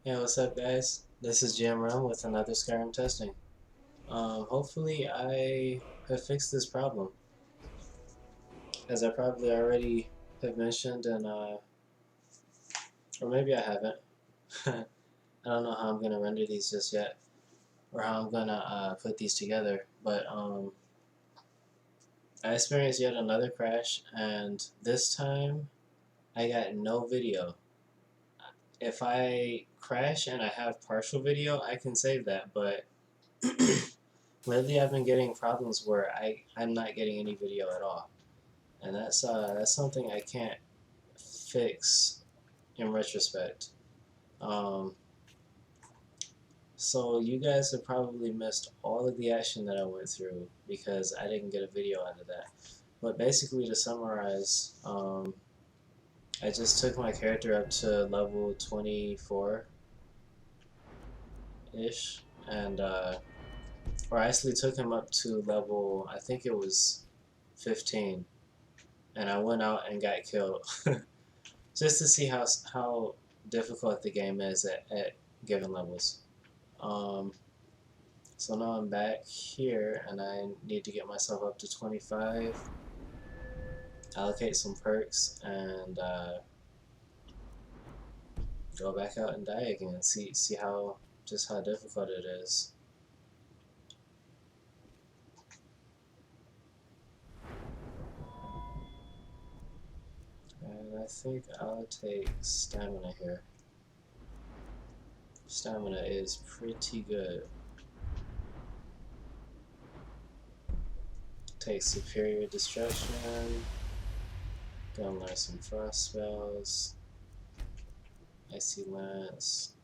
Hey, what's up, guys? This is GM with another Skyrim Testing. Hopefully I have fixed this problem. As I probably already have mentioned, or maybe I haven't. I don't know how I'm going to render these just yet, or how I'm going to put these together, but I experienced yet another crash, and this time I got no video. If I crash and I have partial video, I can save that, but lately I've been getting problems where I'm not getting any video at all. And that's something I can't fix in retrospect. Um, so you guys have probably missed all of the action that I went through because I didn't get a video out of that. But basically, to summarize, I just took my character up to level 24-ish, and or I actually took him up to level, I think it was 15, and I went out and got killed. Just to see how difficult the game is at given levels. Um, so now I'm back here and I need to get myself up to 25, allocate some perks, and go back out and die again. See how just how difficult it is. And I think I'll take stamina here. Stamina is pretty good. Take superior destruction. Gonna learn some frost spells. Icy lance.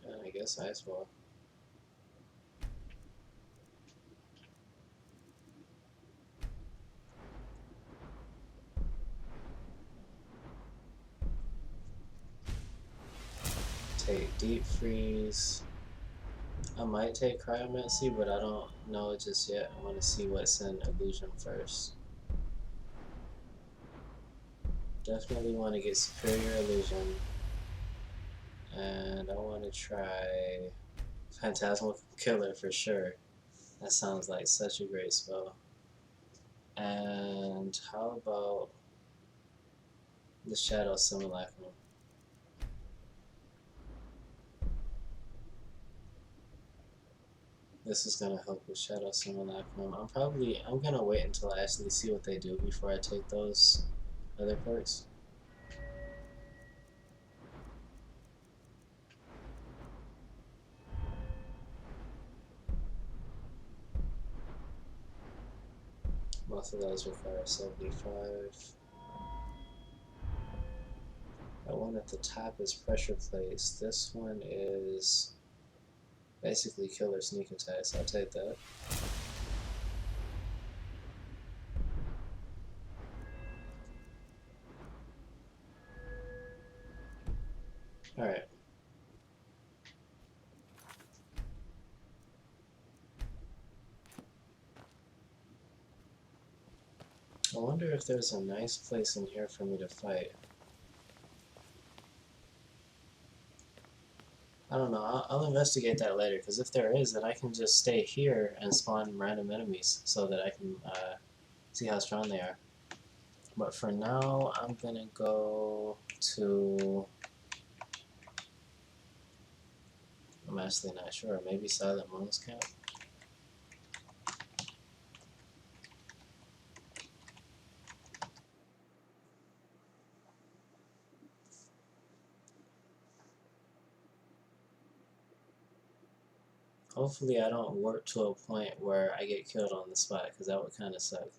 And I guess ice ball. Take deep freeze. I might take cryomancy, but I don't know just yet. I want to see what's in illusion first. Definitely want to get superior illusion, and I want to try phantasmal killer for sure. That sounds like such a great spell. And how about the shadow simulacrum? This is gonna help with shadow simulacrum. I'm gonna wait until I actually see what they do before I take those other perks. Both of those require 75. That one at the top is pressure plates. This one is basically killer sneak attacks. I'll take that. Alright. I wonder if there's a nice place in here for me to fight. I don't know. I'll investigate that later, because if there is, then I can just stay here and spawn random enemies so that I can see how strong they are. But for now, I'm gonna go to... I'm actually not sure. Maybe Silent Moon's Camp? Hopefully I don't warp to a point where I get killed on the spot, because that would kind of suck.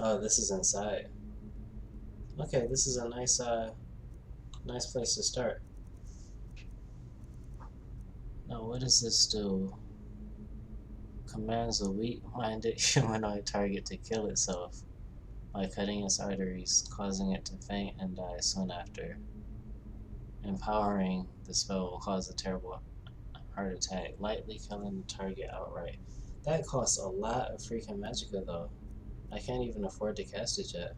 Oh, this is inside. Okay, this is a nice place to start. Now, what does this do? Commands a weak-minded humanoid target to kill itself by cutting its arteries, causing it to faint and die soon after. Empowering the spell will cause a terrible heart attack, lightly killing the target outright. That costs a lot of freaking magicka though. I can't even afford to cast it yet.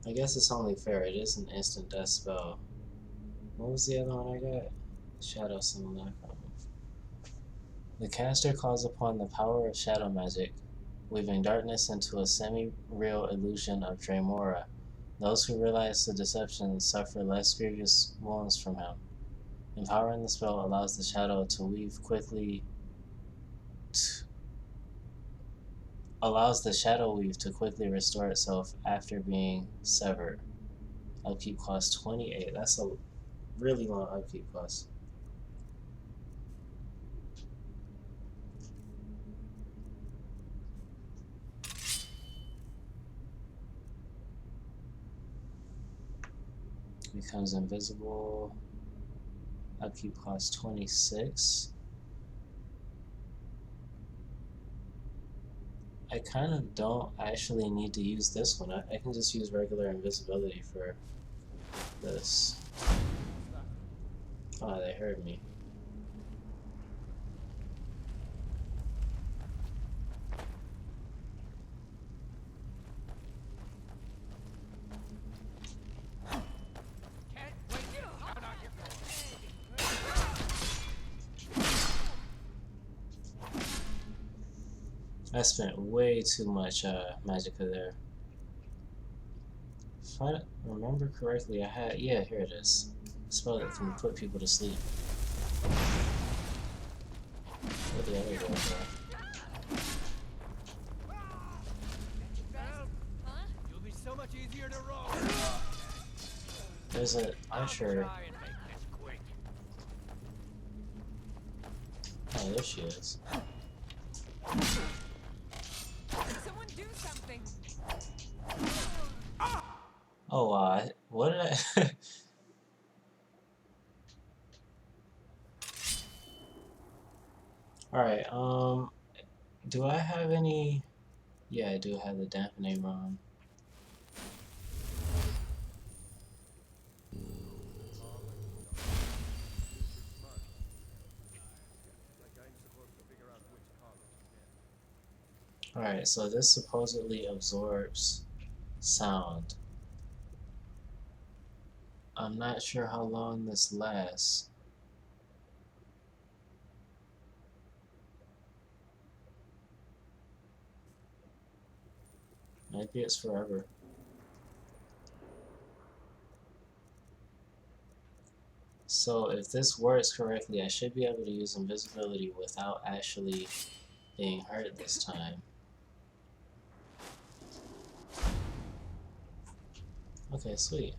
I guess it's only fair. It is an instant death spell. What was the other one I got? Shadow Simulacrum. The caster calls upon the power of shadow magic, weaving darkness into a semi-real illusion of Dremora. Those who realize the deception suffer less grievous wounds from him. Empowering the spell allows the shadow to weave quickly. Allows the shadow weave to quickly restore itself after being severed. Upkeep cost 28. That's a really long upkeep cost. Becomes invisible. Upkeep cost 26. I kind of don't actually need to use this one. I can just use regular invisibility for this. Oh, they heard me. I spent way too much magicka there. If I remember correctly, I had... yeah, here it is. A spell that can put people to sleep. Where the other girls are? You'll be so much easier to roll. There's an usher. Oh, there she is. Someone do something. Oh, what did I... Alright, do I have any... yeah, I do have the dampening on. Alright, so this supposedly absorbs sound. I'm not sure how long this lasts. Maybe it's forever. So if this works correctly, I should be able to use invisibility without actually being hurt this time. Okay, sweet.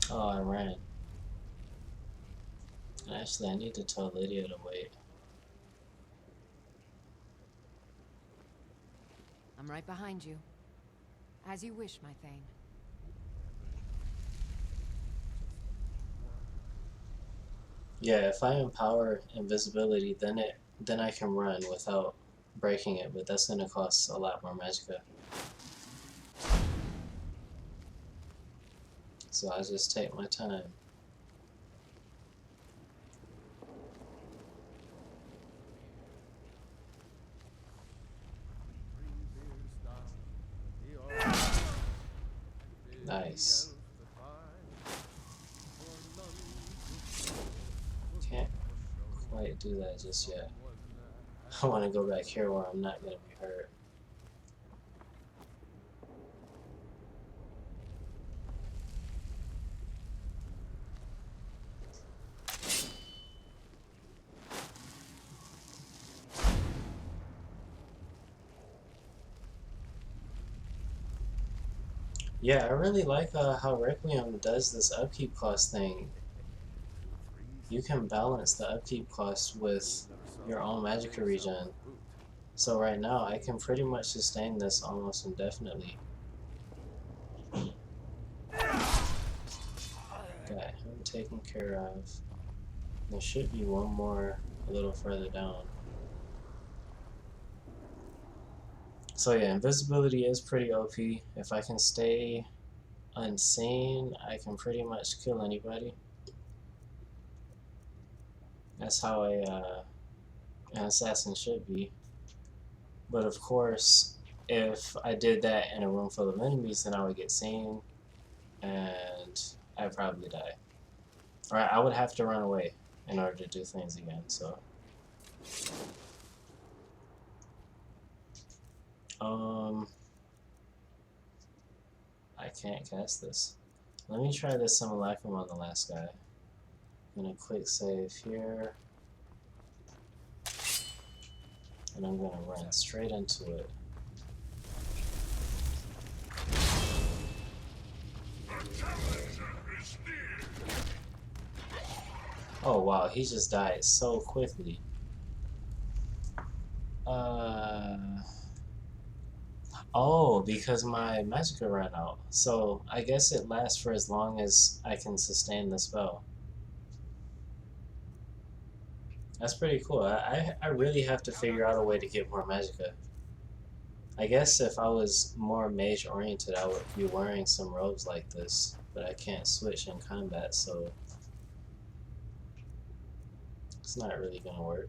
Oh, I ran. Actually, I need to tell Lydia to wait. I'm right behind you. As you wish, my Thane. Yeah, if I empower invisibility, then I can run without breaking it, but that's gonna cost a lot more magicka. So I'll just take my time. Nice. Can't quite do that just yet. I want to go back here where I'm not going to be hurt. Yeah, I really like how Requiem does this upkeep cost thing. You can balance the upkeep cost with your own magicka regen. So right now, I can pretty much sustain this almost indefinitely. Okay, I'm taken care of. There should be one more a little further down. So yeah, invisibility is pretty OP. If I can stay unseen, I can pretty much kill anybody. That's how an assassin should be. But of course, if I did that in a room full of enemies, then I would get seen, and I'd probably die. Or I would have to run away in order to do things again, so. I can't cast this. Let me try this simulacrum on the last guy. I'm gonna quick save here. And I'm gonna run straight into it. Oh wow, he just died so quickly. Oh, because my magicka ran out. So I guess it lasts for as long as I can sustain the spell. That's pretty cool. I really have to figure out a way to get more magicka. I guess if I was more mage oriented, I would be wearing some robes like this, but I can't switch in combat, so it's not really gonna work.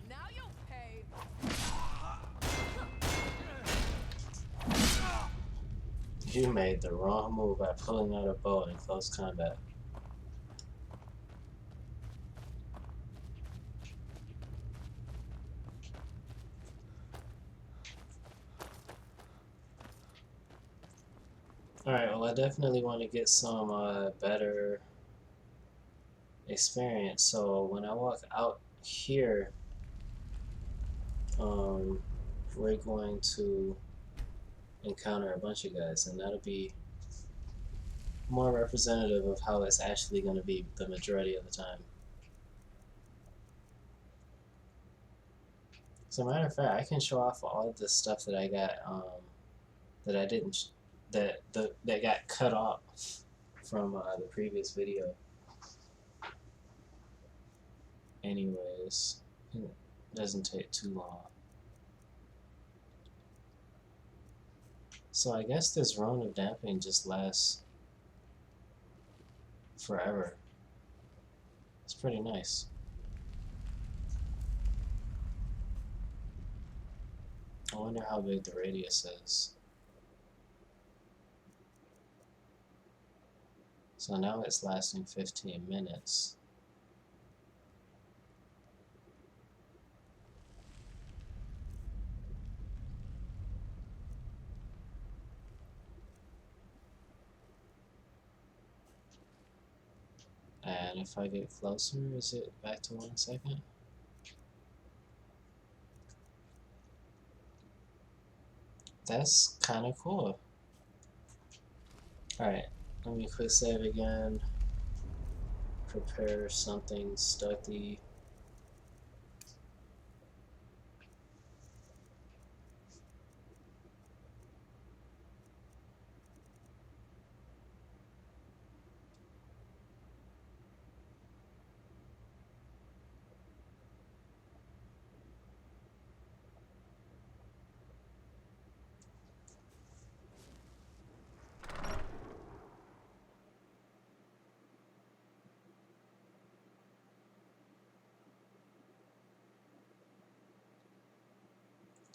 Now you'll pay. You made the wrong move by pulling out a bow in close combat. Alright, well I definitely want to get some better experience, so when I walk out here, we're going to encounter a bunch of guys, and that'll be more representative of how it's actually going to be the majority of the time. As a matter of fact, I can show off all of the stuff that I got that I didn't that got cut off from the previous video. Anyways, it doesn't take too long. So I guess this rune of damping just lasts forever. It's pretty nice. I wonder how big the radius is. So now it's lasting 15 minutes. And if I get closer, is it back to 1 second? That's kind of cool. Alright, let me quick save again. Prepare something stucky.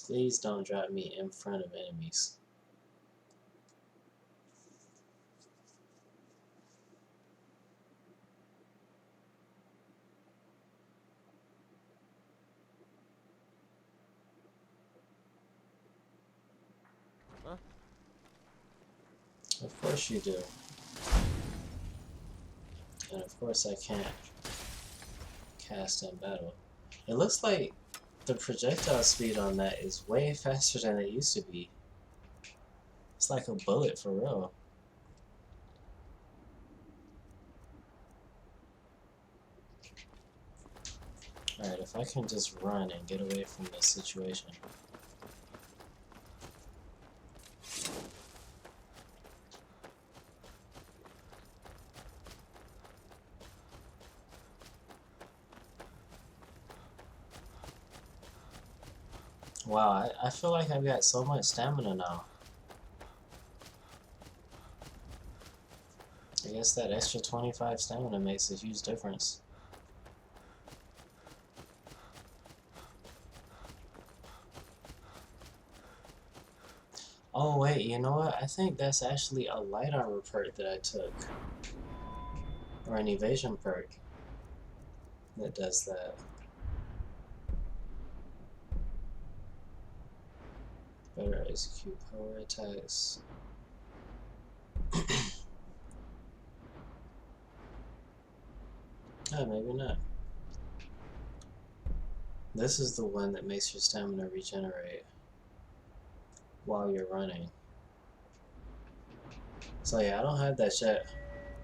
Please don't drop me in front of enemies. Huh? Of course you do. And of course I can't cast in battle. It looks like the projectile speed on that is way faster than it used to be. It's like a bullet for real. Alright, if I can just run and get away from this situation. Wow, I feel like I've got so much stamina now. I guess that extra 25 stamina makes a huge difference. Oh wait, you know what? I think that's actually a light armor perk that I took. Or an evasion perk that does that. Better execute power attacks. Oh, maybe not. This is the one that makes your stamina regenerate while you're running. So yeah, I don't have that yet.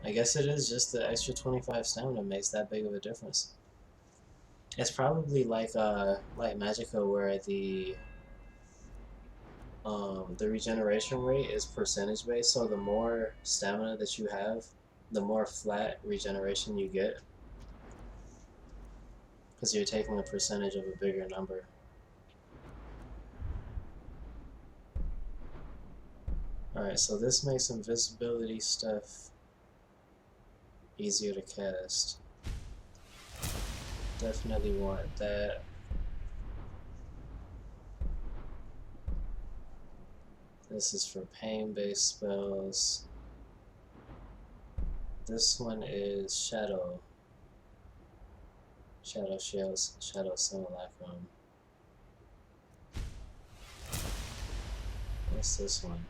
I guess it is just the extra 25 stamina makes that big of a difference. It's probably like Magicka where the regeneration rate is percentage based, so the more stamina that you have, the more flat regeneration you get. Because you're taking a percentage of a bigger number. Alright, so this makes invisibility stuff easier to cast. Definitely want that. This is for pain-based spells. This one is Shadow. Shadow Shields, Shadow Simulacrum. What's this one?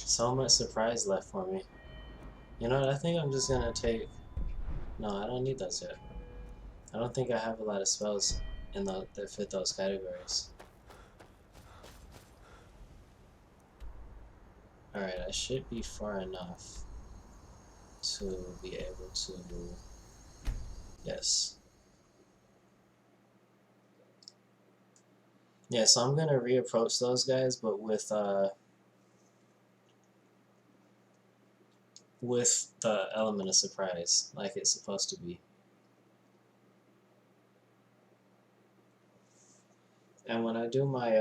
So much surprise left for me. You know what, I think I'm just gonna take... No, I don't need those yet. I don't think I have a lot of spells that fit those categories. Alright, I should be far enough to be able to... Yes. Yeah, so I'm gonna reapproach those guys, but with the element of surprise, like it's supposed to be. And when I do my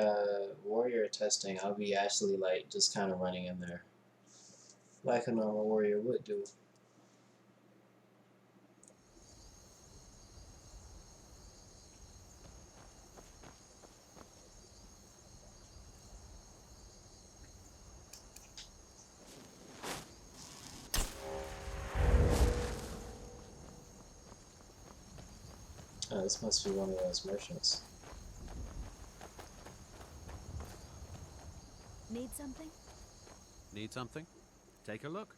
warrior testing, I'll be actually like just kind of running in there, like a normal warrior would do. Oh, this must be one of those merchants. Need something? Need something? Take a look.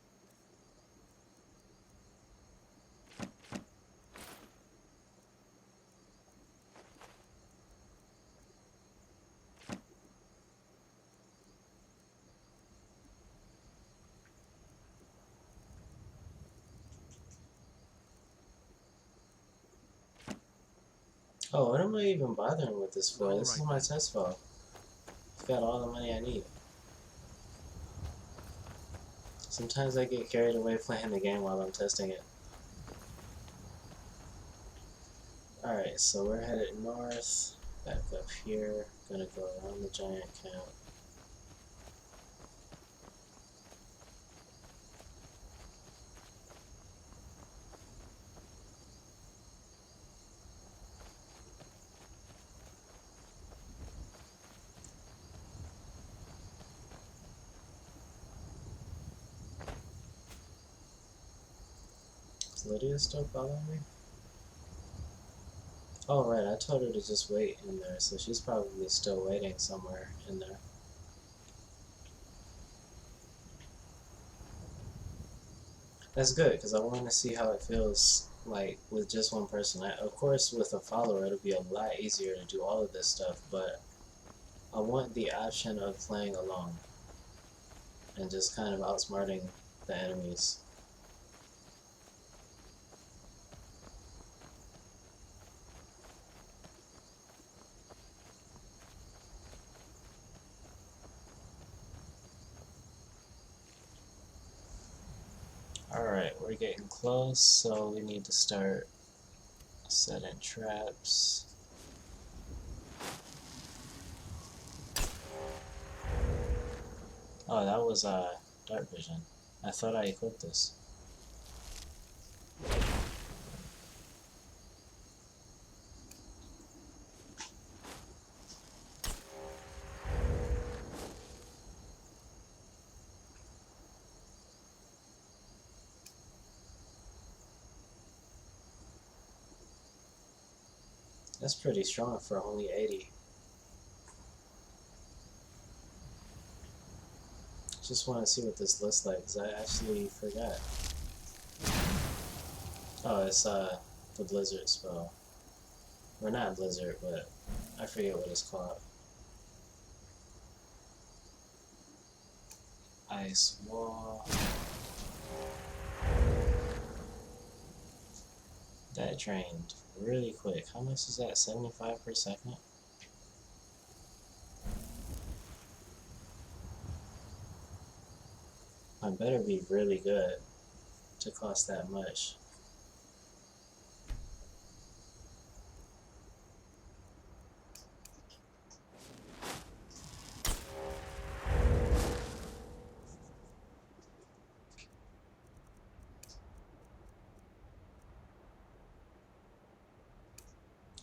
Oh, what am I even bothering with this for? All This is right, my then. test file. I've got all the money I need. Sometimes I get carried away playing the game while I'm testing it. Alright, so we're headed north, back up here, gonna go around the giant camp. Is Lydia still following me? Oh right, I told her to just wait in there, so she's probably still waiting somewhere in there. That's good, because I want to see how it feels like with just one person. Of course, with a follower, it'll be a lot easier to do all of this stuff, but I want the option of playing alone and just kind of outsmarting the enemies. Alright, we're getting close, so we need to start setting traps. Oh, that was dark vision. I thought I equipped this. That's pretty strong for only 80. Just want to see what this looks like, because I actually forgot. Oh, it's the blizzard spell. Or not blizzard, but I forget what it's called. Ice wall. That drained really quick. How much is that? 75 per second? I better be really good to cost that much.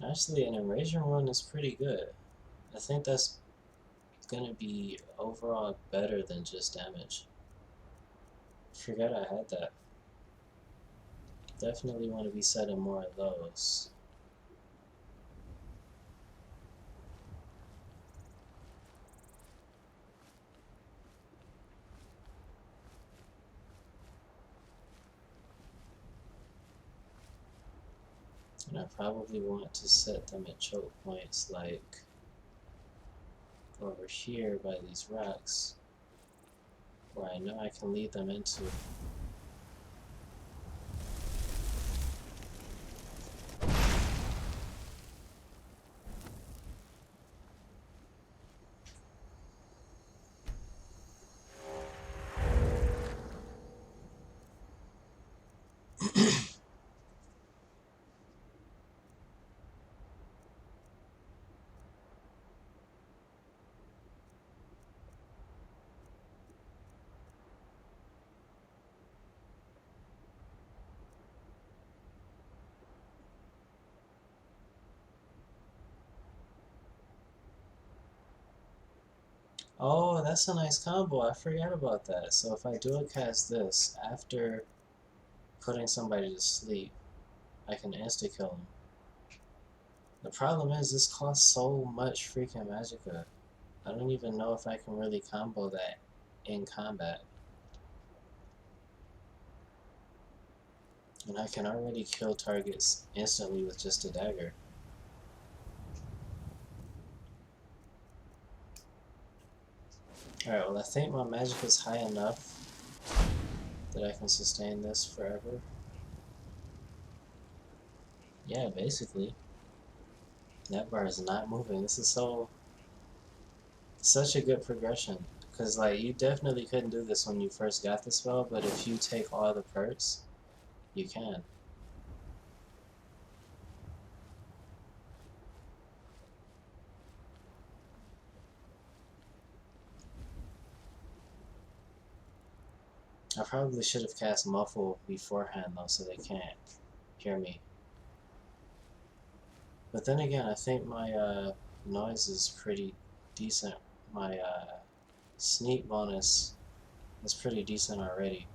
Actually, an immersion run is pretty good. I think that's gonna be overall better than just damage. Forgot I had that. Definitely want to be setting more of those. And I probably want to set them at choke points like over here by these rocks, where I know I can lead them into. Oh, that's a nice combo. I forgot about that. So if I dual cast this after putting somebody to sleep, I can insta kill them. The problem is this costs so much freaking magicka. I don't even know if I can really combo that in combat. And I can already kill targets instantly with just a dagger. Alright, well I think my magic is high enough that I can sustain this forever. Yeah, basically. That bar is not moving. This is such a good progression. Because like you definitely couldn't do this when you first got the spell, but if you take all the perks, you can. I probably should have cast Muffle beforehand though, so they can't hear me. But then again, I think my noise is pretty decent. My sneak bonus is pretty decent already.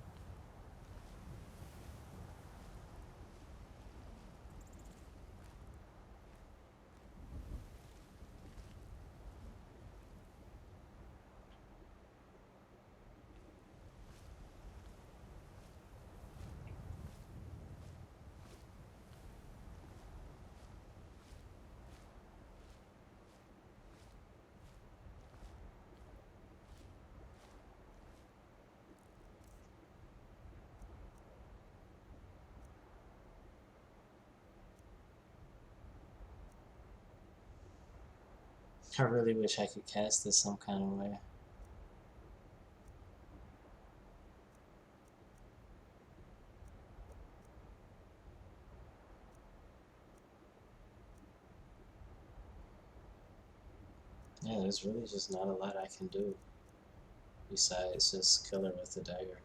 I really wish I could cast this some kind of way. Yeah, there's really just not a lot I can do besides just kill her with the dagger.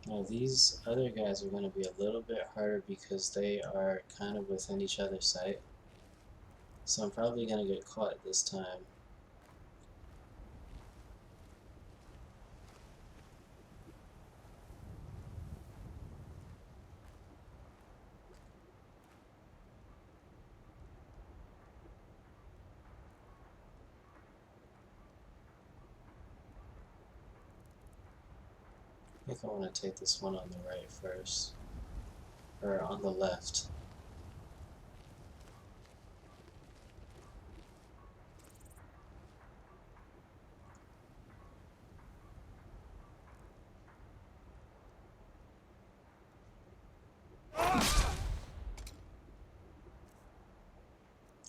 Now these other guys are going to be a little bit harder because they are kind of within each other's sight. So I'm probably going to get caught this time. I think I want to take this one on the right first. Or on the left.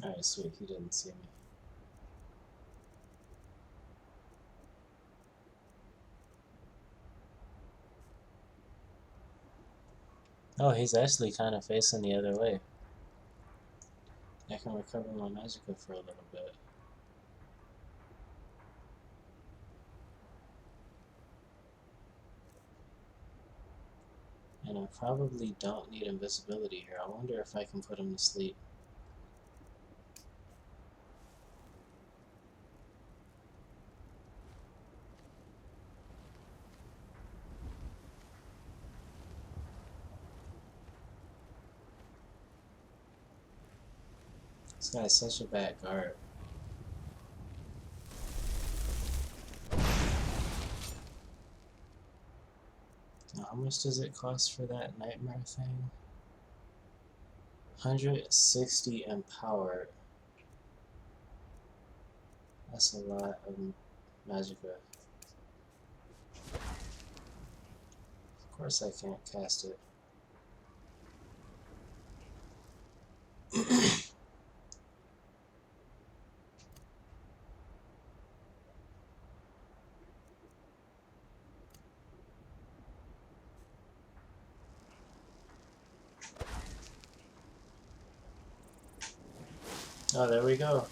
Alright, sweet, he didn't see me. Oh, he's actually kind of facing the other way. I can recover my magicka for a little bit. And I probably don't need invisibility here. I wonder if I can put him to sleep. This guy's such a bad guard. Now, how much does it cost for that nightmare thing? 160 empowered. That's a lot of magicka. Of course I can't cast it. Oh, there we go.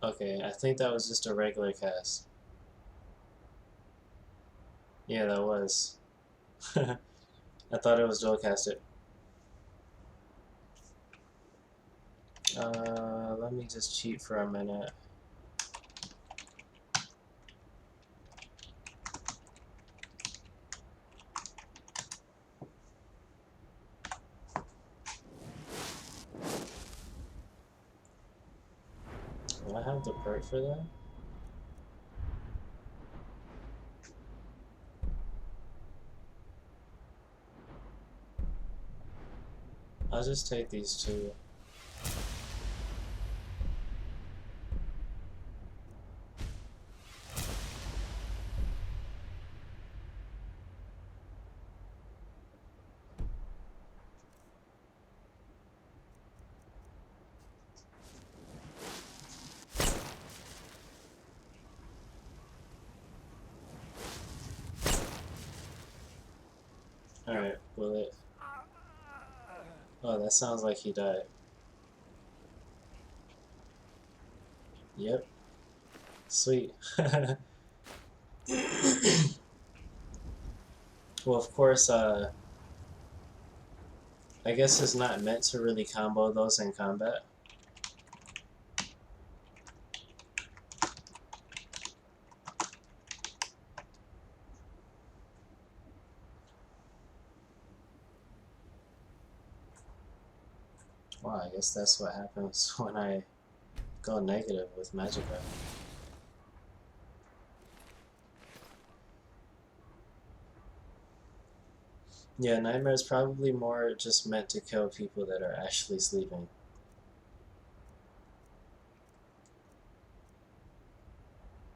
Okay, I think that was just a regular cast. Yeah, that was. I thought it was dual casted. Let me just cheat for a minute. Do I have the perk for that? I'll just take these two. Alright, bullet. Oh, that sounds like he died. Yep. Sweet. Well, of course, I guess it's not meant to really combo those in combat. Wow, I guess that's what happens when I go negative with Magicka. Yeah, Nightmare is probably more just meant to kill people that are actually sleeping.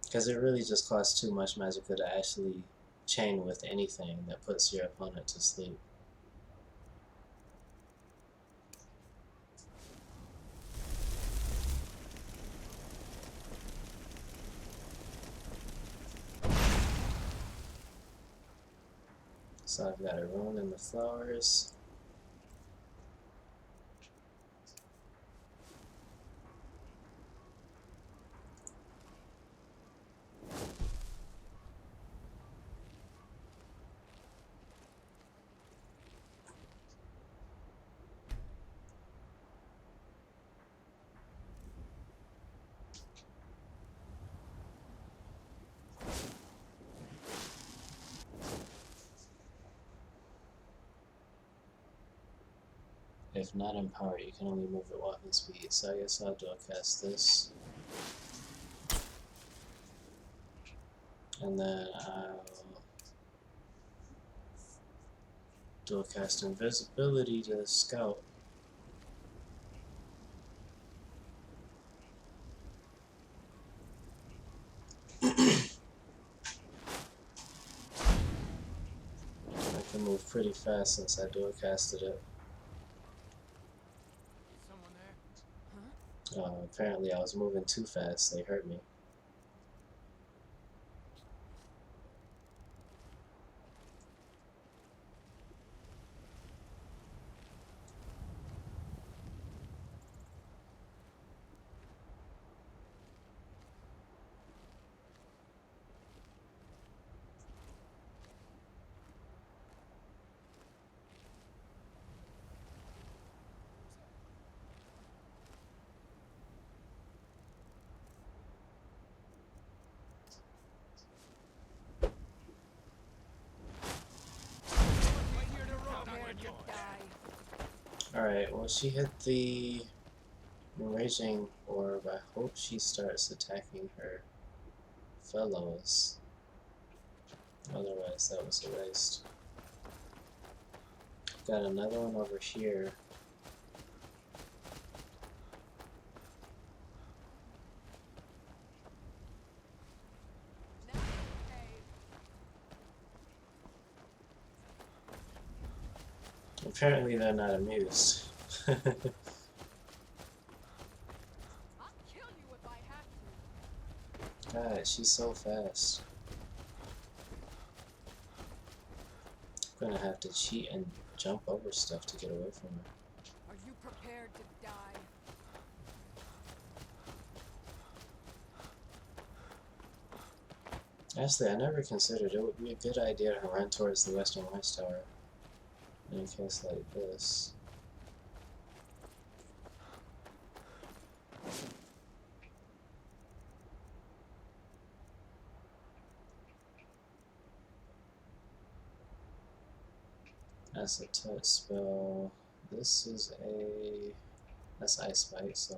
Because it really just costs too much Magicka to actually chain with anything that puts your opponent to sleep. So I've got a rune in the flowers. If not empowered, you can only move at walking speed. So I guess I'll dual cast this. And then I'll dual cast invisibility to scout. I can move pretty fast since I dual casted it. Someone there? Huh? Apparently I was moving too fast. They hurt me. Prepare to die. Alright, well she hit the Raging Orb. I hope she starts attacking her fellows. Otherwise that was a waste. Got another one over here. Apparently they're not amused. I'll kill you if I have to. God, she's so fast. I'm gonna have to cheat and jump over stuff to get away from her. Are you prepared to die? Actually, I never considered it would be a good idea to run towards the Western Watchtower in a case like this. That's a touch spell. This is a... that's Ice Bite, so...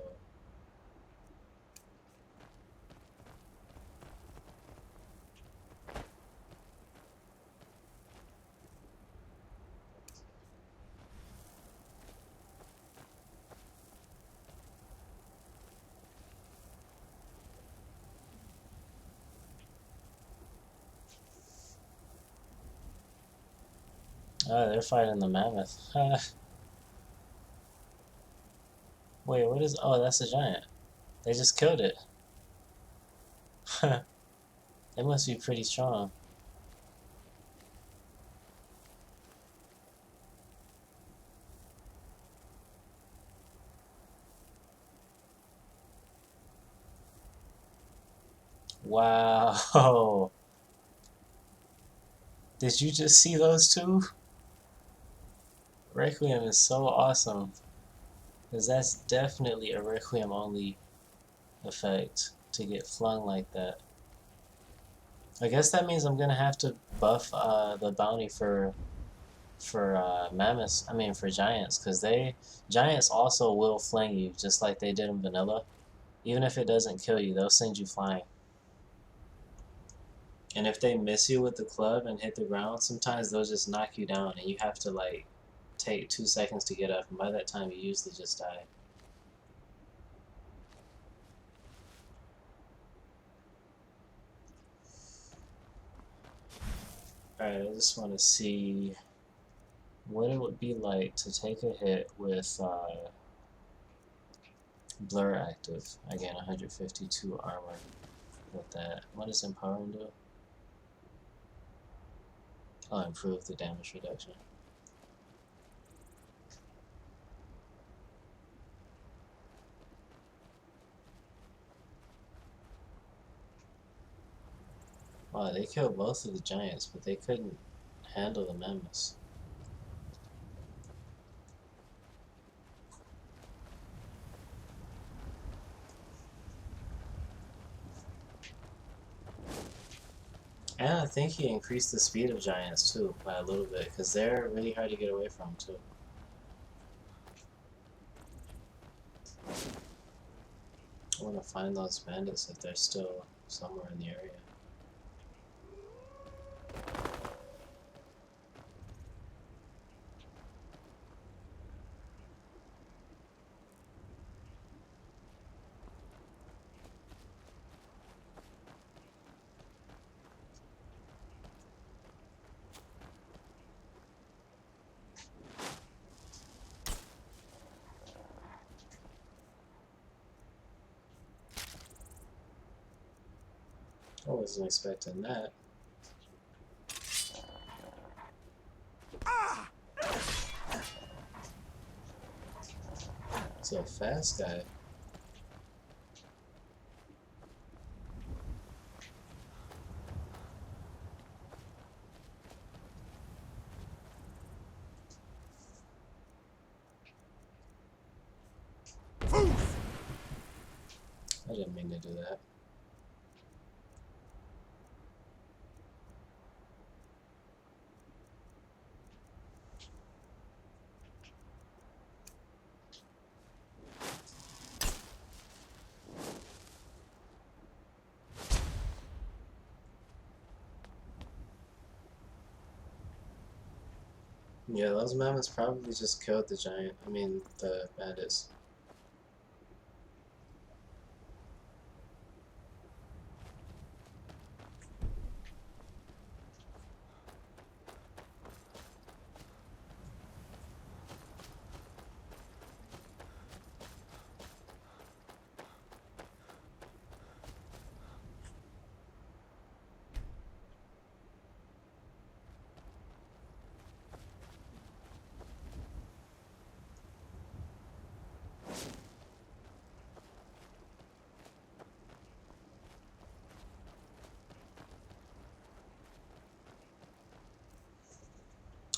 oh, they're fighting the mammoth. Wait, what is... oh, that's a giant. They just killed it. They must be pretty strong. Wow. Did you just see those two? Requiem is so awesome. Because that's definitely a Requiem only effect to get flung like that. I guess that means I'm gonna have to buff the bounty for for mammoths. I mean for giants, because giants also will fling you just like they did in vanilla. Even if it doesn't kill you, they'll send you flying. And if they miss you with the club and hit the ground, sometimes they'll just knock you down, and you have to like take 2 seconds to get up, and by that time you usually just die. Alright, I just want to see what it would be like to take a hit with Blur active. Again, 152 armor with that. What does Empowering do? I'll improve the damage reduction. Wow, they killed both of the giants, but they couldn't handle the mammoths. And I think he increased the speed of giants too by a little bit, because they're really hard to get away from too. I want to find those bandits if they're still somewhere in the area. I wasn't expecting that. It's a fast guy. I didn't mean to do that. Yeah, those mammoths probably just killed the giant. I mean, the bandits.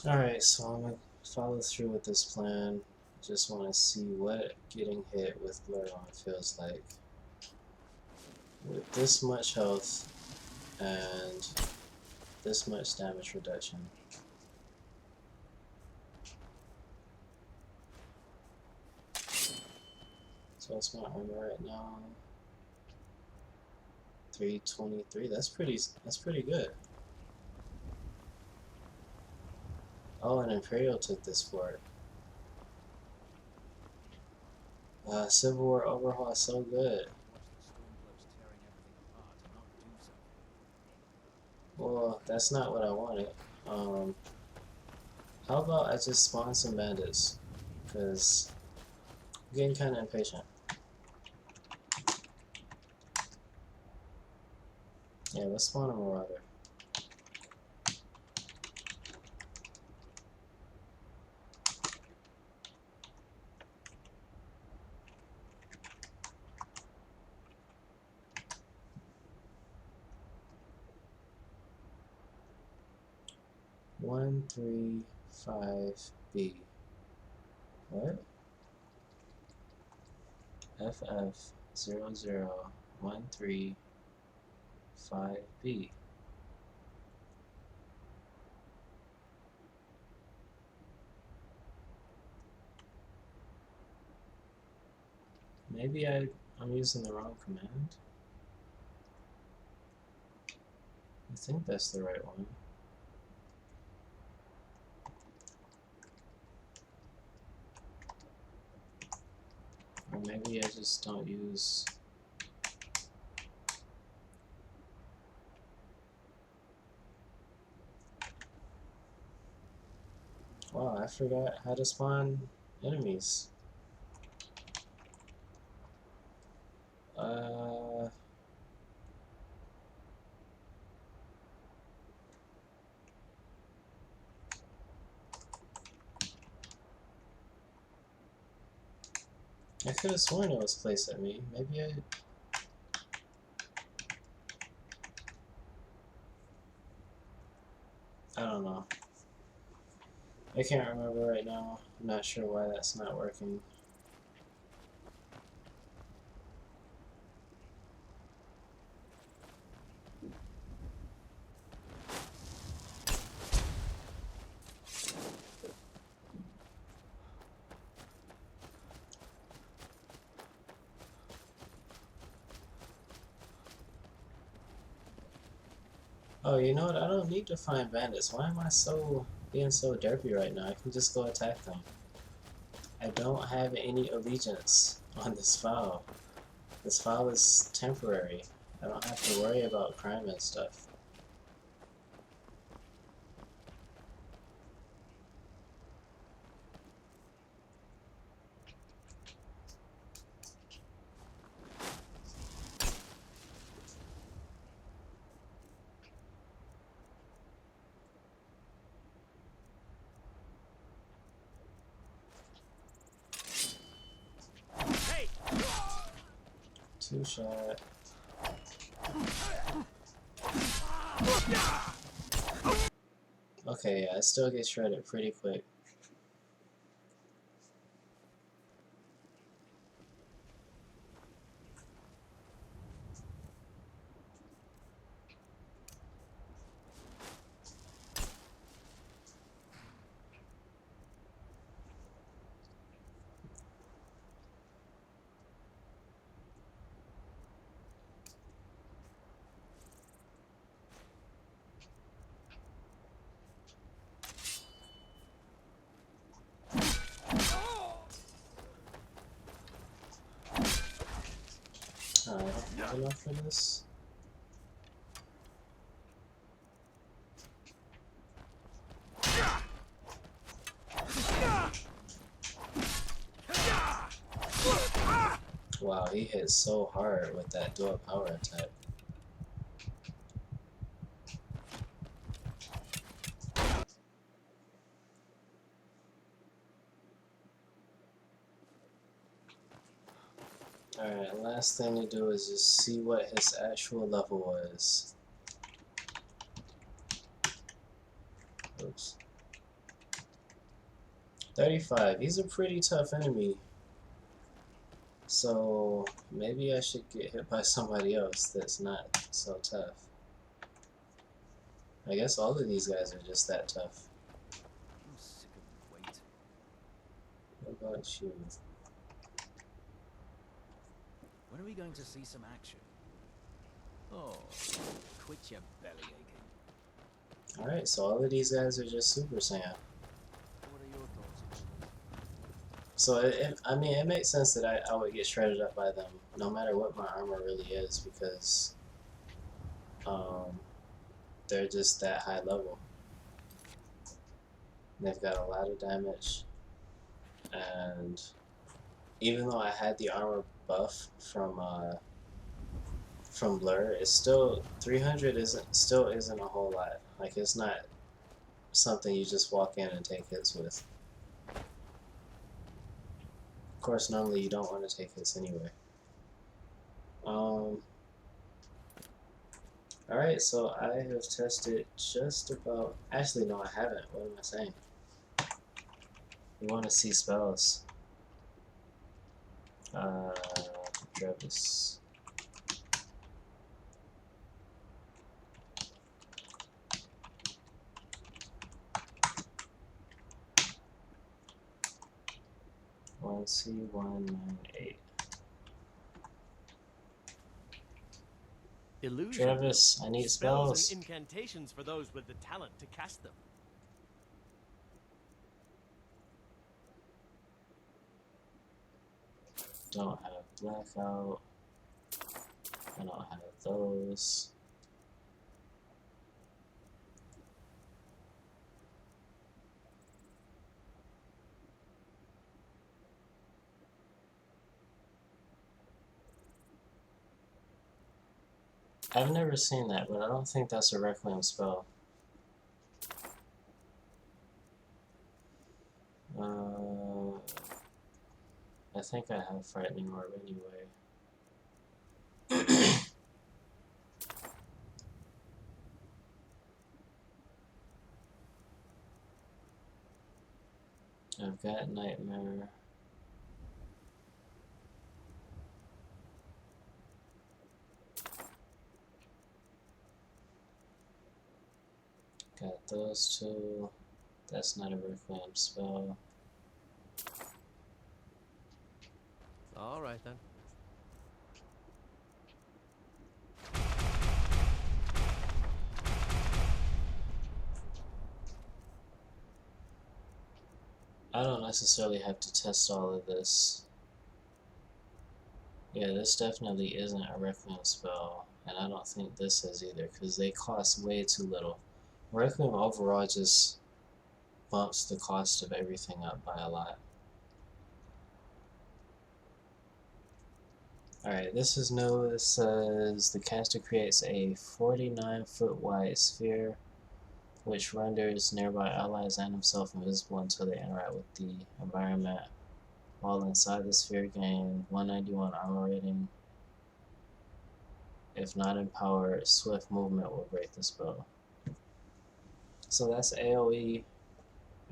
Alright, so I'm gonna follow through with this plan. Just want to see what getting hit with Blur on feels like. With this much health and this much damage reduction. So what's my armor right now? 323. That's pretty good. Oh, and Imperial took this fort. Civil War overhaul is so good. Well, that's not what I wanted. How about I just spawn some bandits? Because I'm getting kind of impatient. Yeah, let's spawn a Marauder. One, 3, 5, B. What? FF 0013 5B. Maybe I'm using the wrong command. I think that's the right one. Or maybe I just don't use... Wow, I forgot how to spawn enemies. I could have sworn it was placed at me. Maybe I don't know. I can't remember right now. I'm not sure why that's not working. Oh, you know what? I don't need to find bandits. Why am I being so derpy right now? I can just go attack them. I don't have any allegiance on this file. This file is temporary. I don't have to worry about crime and stuff. Hey! 2-shot. Okay, yeah, I still get shredded pretty quick. I don't have enough for this. Wow, he hit so hard with that dual power attack. Alright, last thing to do is just see what his actual level was. Oops. 35. He's a pretty tough enemy. So maybe I should get hit by somebody else that's not so tough. I guess all of these guys are just that tough. I'm sick of waiting. What about you? When are we going to see some action? Oh, quit your belly aching. Alright, so all of these guys are just Super Saiyan. What are your thoughts? So I mean, it makes sense that I would get shredded up by them, no matter what my armor really is, because they're just that high level. They've got a lot of damage, and even though I had the armor buff from Blur, it's still 300 still isn't a whole lot. Like, it's not something you just walk in and take hits with. Of course, normally you don't want to take hits anyway. Alright, so I have tested just about... Actually, no, I haven't. What am I saying? We want to see spells. Travis. C198. Illusion. Travis, I need Spells spells. and incantations for those with the talent to cast them. Don't have blackout. I don't have those. I've never seen that, but I don't think that's a Requiem spell. I think I have Frightening Orb anyway. I've got Nightmare. Got those two. That's not a Requiem spell. All right then. I don't necessarily have to test all of this. Yeah, this definitely isn't a Requiem spell, and I don't think this is either, because they cost way too little. Requiem overall just bumps the cost of everything up by a lot. Alright, this is new. It says the caster creates a 49-foot wide sphere which renders nearby allies and himself invisible until they interact with the environment. While inside the sphere, gain 191 armor rating. If not empowered, swift movement will break the spell. So that's AoE,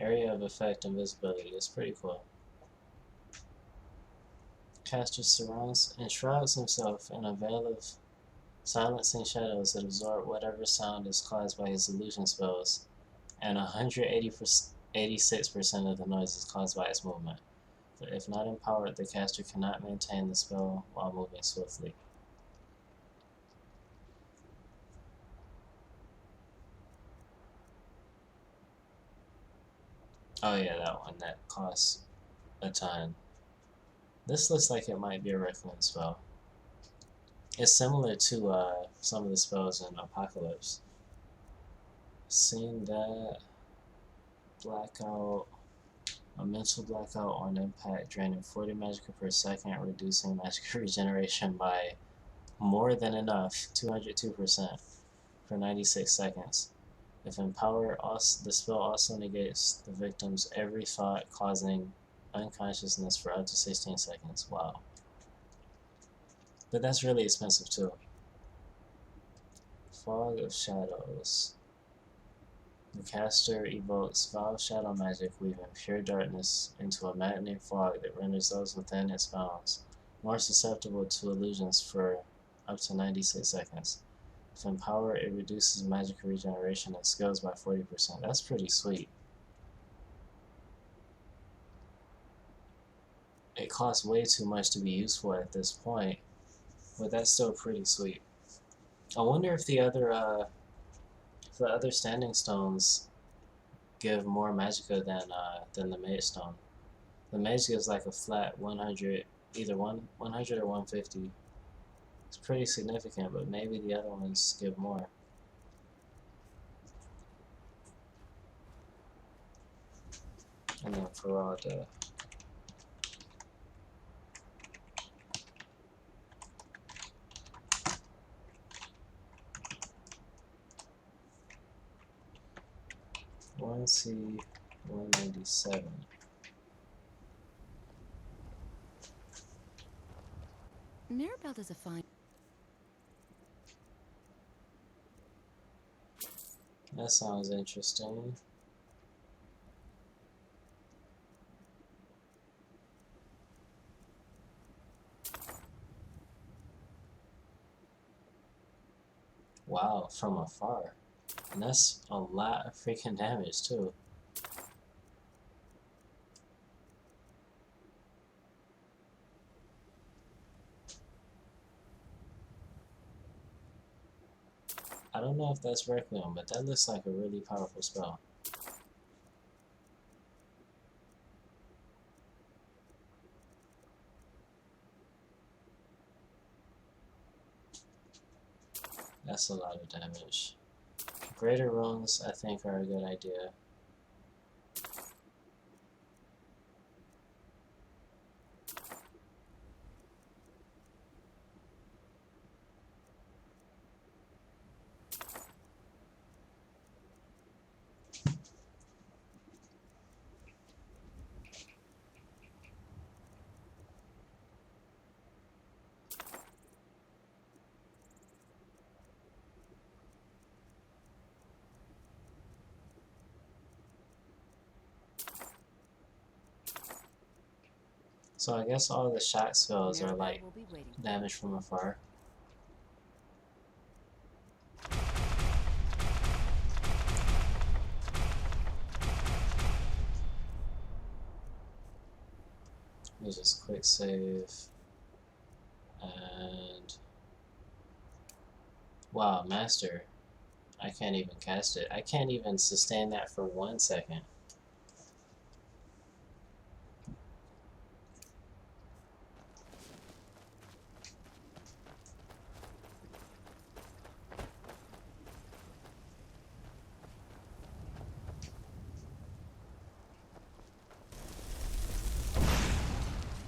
area of effect, invisibility. It's pretty cool. Caster enshrouds himself in a veil of silencing shadows that absorb whatever sound is caused by his illusion spells, and 186% of the noise is caused by its movement. But if not empowered, the caster cannot maintain the spell while moving swiftly. Oh yeah, that one, that costs a ton. This looks like it might be a Requiem spell. It's similar to some of the spells in Apocalypse. Seeing that, blackout, a mental blackout on impact, draining 40 magicka per second, reducing magicka regeneration by more than enough, 202%, for 96 seconds. If empowered, the spell also negates the victim's every thought, causing unconsciousness for up to 16 seconds. Wow. But that's really expensive too. Fog of Shadows. The caster evokes foul shadow magic, weaving pure darkness into a maddening fog that renders those within its bounds more susceptible to illusions for up to 96 seconds. If empowered, it reduces magic regeneration and skills by 40%. That's pretty sweet. It costs way too much to be useful at this point, but that's still pretty sweet. I wonder if the other standing stones give more magicka than the mage stone. The mage gives like a flat 100, either 100 or 150. It's pretty significant, but maybe the other ones give more. And then Farada. One C 197. Mirabelle does a fine. That sounds interesting. Wow, from afar. And that's a lot of freaking damage too. don't know if that's Requiem, but that looks like a really powerful spell. That's a lot of damage. Greater runes, I think, are a good idea. So I guess all the shot spells are like Mirabelle will be waiting. damage from afar. Let me just quick save. And wow, Master. I can't even cast it. I can't even sustain that for 1 second.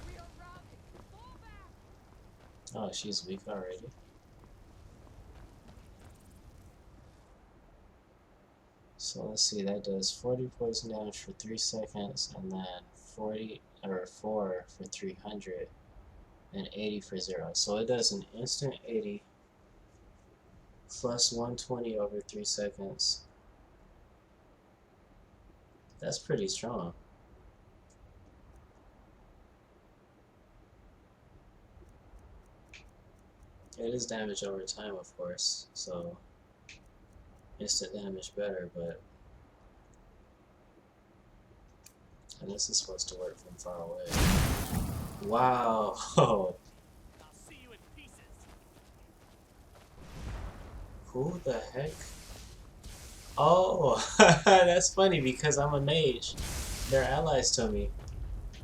We are routed. Fall back. Oh, she's weak already. So let's see, that does 40 poison damage for 3 seconds, and then 40 or 4 for 300, and 80 for 0. So it does an instant 80 plus 120 over 3 seconds. That's pretty strong. It is damage over time, of course, so instant damage better, but and this is supposed to work from far away. Wow. I'll see you in pieces. Who the heck? Oh, that's funny because I'm a mage. They're allies to me,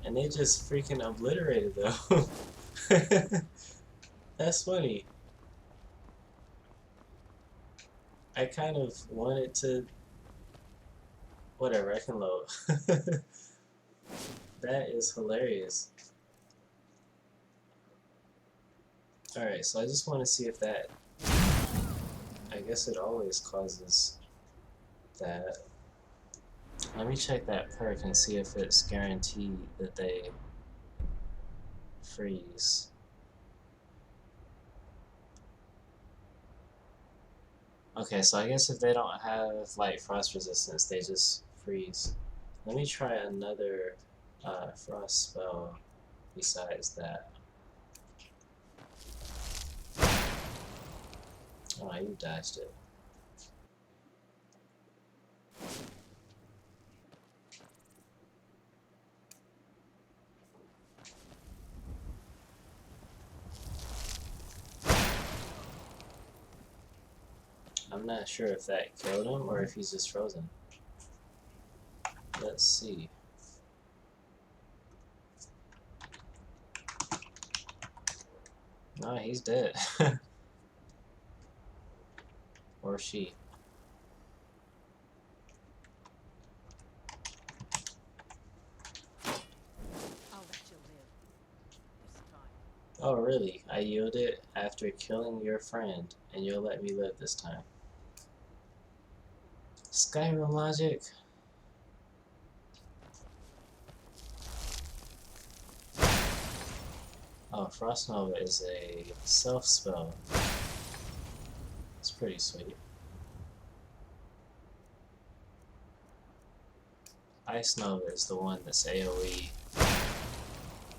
and they just freaking obliterated them. That's funny. I kind of wanted to. Whatever, I can load. That is hilarious. Alright, so I just want to see if that. I guess it always causes that. Let me check that perk and see if it's guaranteed that they freeze. Okay, so I guess if they don't have like frost resistance, they just freeze. Let me try another frost spell besides that. Oh, you dodged it. I'm not sure if that killed him or if he's just frozen. Let's see. No, he's dead. Or she. I'll let you live. This time. Oh, really? I yielded after killing your friend, and you'll let me live this time. Skyrim logic. Oh, Frost Nova is a self spell. It's pretty sweet. Ice Nova is the one that's AoE.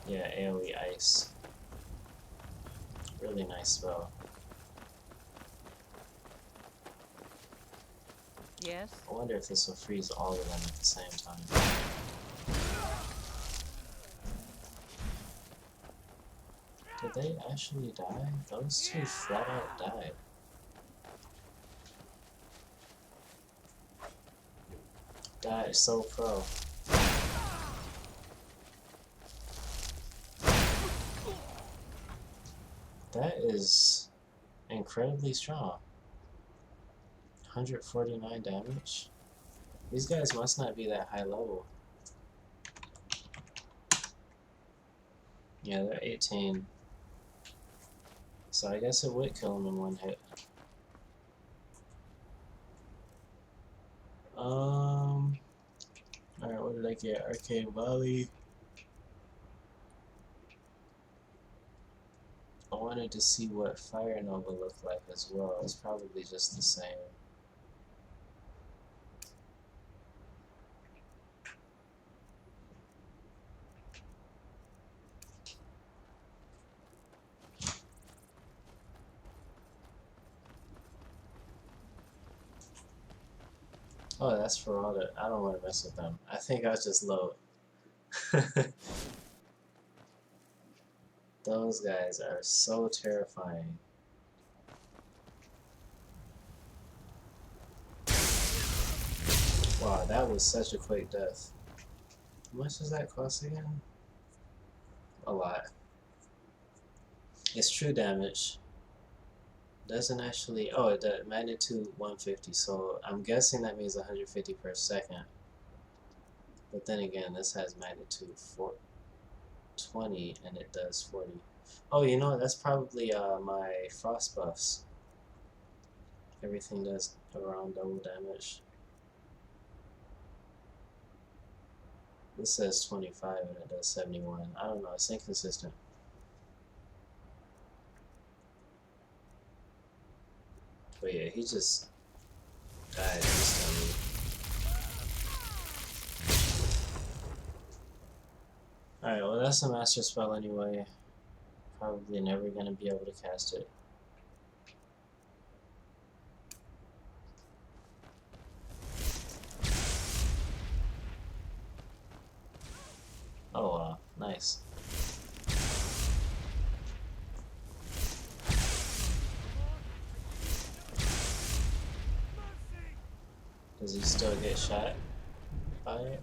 Yeah, AoE Ice. Really nice spell. Yes? I wonder if this will freeze all of them at the same time. Did they actually die? Those two flat out died. That is so pro. That is incredibly strong. 149 damage. These guys must not be that high level. Yeah, they're 18. So I guess it would kill him in one hit. Alright, what did I get? Arcade Volley. I wanted to see what Fire Nova looked like as well. It's probably just the same. Oh, that's for all the... I don't want to mess with them. I think I'll just load. Those guys are so terrifying. Wow, that was such a quick death. How much does that cost again? A lot. It's true damage. Doesn't actually... Oh, it does. Magnitude 150, so I'm guessing that means 150 per second. But then again, this has magnitude 420 and it does 40. Oh, you know what? That's probably my frost buffs. Everything does around double damage. This says 25 and it does 71. I don't know, it's inconsistent. But yeah, he just died instantly. Alright, well that's a master spell anyway. Probably never gonna be able to cast it. Oh wow, nice. Does he still get shot by it?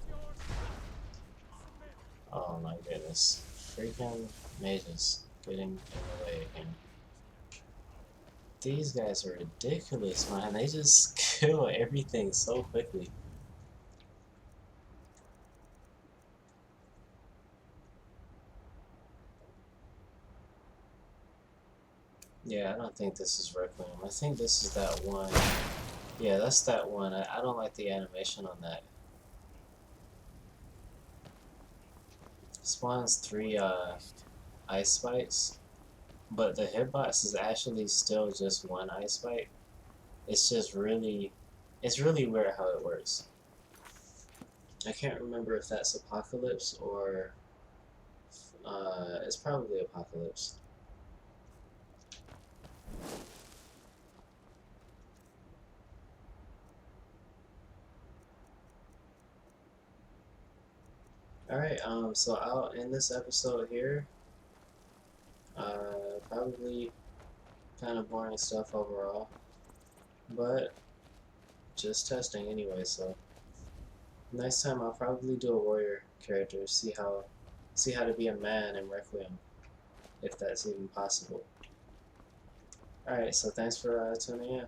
Oh my goodness. Freaking mages getting in the way again. These guys are ridiculous, man. They just kill everything so quickly. Yeah, I don't think this is Requiem. I think this is that one. Yeah, that's that one. I don't like the animation on that. Spawns 3 ice spikes, but the hitbox is actually still just one ice spike. It's just really, it's really weird how it works. I can't remember if that's Apocalypse or it's probably Apocalypse. Alright, so I'll end this episode here. Probably kind of boring stuff overall, but just testing anyway, so next time I'll probably do a warrior character, see how to be a man in Requiem, if that's even possible. Alright, so thanks for tuning in.